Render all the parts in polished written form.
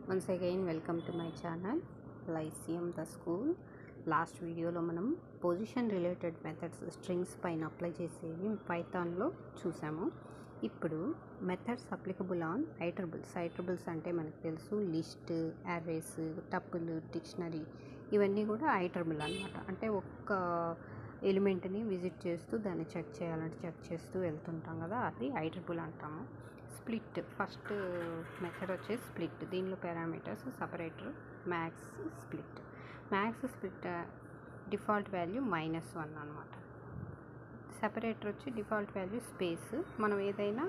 Once again, welcome to my channel Lyceum the School. Last వీడియోలో మనం position related methods strings పైన apply చేసేవి పైథాన్లో చూసాము. ఇప్పుడు మెథడ్స్ అప్లికబుల్ ఆన్ ఐటరబుల్స్. ఐటరబుల్స్ అంటే మనకు తెలుసు లిస్ట్, అరేస్, టపుల్, డిక్షనరీ ఇవన్నీ కూడా ఐటరబుల్ అనమాట. అంటే ఒక్క ఎలిమెంట్ని విజిట్ చేస్తూ దాన్ని చెక్ చేయాలంటే చెక్ చేస్తూ వెళ్తుంటాం కదా, అది ఐటరబుల్ అంటాము. స్ప్లిట్ ఫస్ట్ మెథడ్ వచ్చేసి స్ప్లిట్. దీనిలో parameters separator, max, split. Max split default value -1 అనమాట. సపరేటర్ వచ్చి డిఫాల్ట్ వాల్యూ స్పేస్. మనం ఏదైనా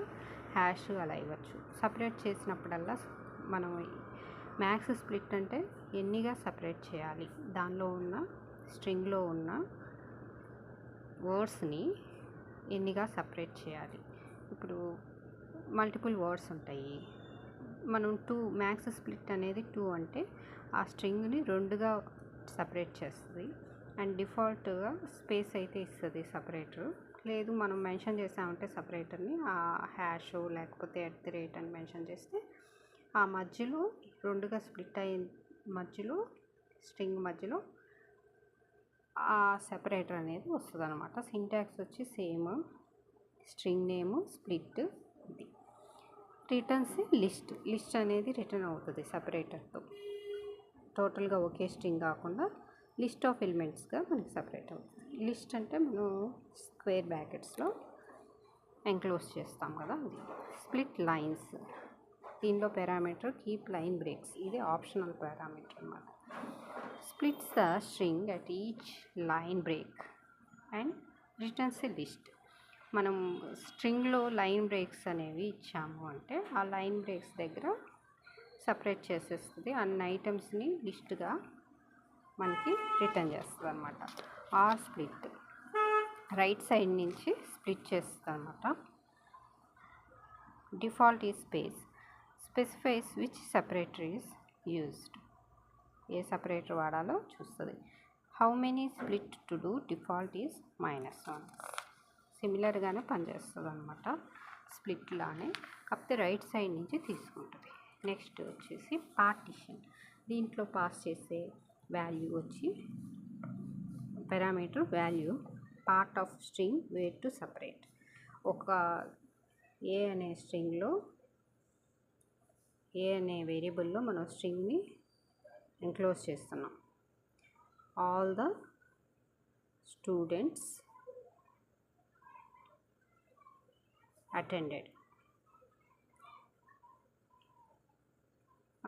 హ్యాష్ అలా ఇవ్వచ్చు. సపరేట్ చేసినప్పుడల్లా మనం మ్యాక్స్ స్ప్లిట్ అంటే ఎన్నిగా సపరేట్ చేయాలి, దానిలో ఉన్న స్ట్రింగ్లో ఉన్న వర్డ్స్ని ఎన్నిగా సపరేట్ చేయాలి. ఇప్పుడు మల్టిపుల్ వర్డ్స్ ఉంటాయి. మనం మ్యాక్స్ స్ప్లిట్ అనేది 2 అంటే ఆ స్ట్రింగ్ని 2గా సపరేట్ చేస్తుంది. అండ్ డిఫాల్ట్గా స్పేస్ అయితే ఇస్తుంది సపరేటర్. లేదు మనం మెన్షన్ చేసామంటే సపరేటర్ని ఆ హ్యాష్ లేకపోతే @ అని మెన్షన్ చేస్తే ఆ మధ్యలో 2గా స్ప్లిట్ అయిన మధ్యలో స్ట్రింగ్ మధ్యలో ఆ సెపరేటర్ అనేది వస్తుంది అనమాట. సింటాక్స్ వచ్చి సేమ్, స్ట్రింగ్ నేమ్ స్ప్లిట్. ఇది రిటర్న్స్ లిస్ట్ అనేది రిటర్న్ అవుతుంది సపరేటర్తో. టోటల్గా ఒకే స్ట్రింగ్ కాకుండా లిస్ట్ ఆఫ్ ఎలిమెంట్స్గా మనకి సపరేట్ అవుతుంది. లిస్ట్ అంటే మనం స్క్వేర్ బ్రాకెట్స్లో ఎంక్లోజ్ చేస్తాం కదా, అది. Split lines. దీనిలో పారామీటర్ కీప్ లైన్ బ్రేక్స్. ఇది ఆప్షనల్ పారామీటర్ అన్నమాట. Splits the string at each line break and returns A list. మనం స్ట్రింగ్లో లైన్ బ్రేక్స్ అనేవి ఇచ్చాము అంటే ఆ లైన్ బ్రేక్స్ దగ్గర సపరేట్ చేసేస్తుంది. అన్ని ఐటమ్స్ని లిస్ట్గా మనకి రిటర్న్ చేస్తుంది అనమాట. ఆర్ స్ప్లిట్ రైట్ సైడ్ నుంచి స్ప్లిట్ చేస్తుంది అనమాట. డిఫాల్ట్ ఈ space specifies which separator is used. A separator వాడాలో చూస్తుంది. How many split to do default is -1. సిమిలర్గానే పనిచేస్తుంది అనమాట స్ప్లిట్ లానే, కాకపోతే రైట్ సైడ్ నుంచి తీసుకుంటుంది. నెక్స్ట్ వచ్చేసి పార్టిషన్. దీంట్లో పాస్ చేసే వాల్యూ వచ్చి parameter value part of string where to separate. ఒక ఏ అనే స్ట్రింగ్లో ఏ అనే వేరియబుల్లో మనం స్ట్రింగ్ని ఎంక్లోజ్ చేస్తున్నాం. All the students attended.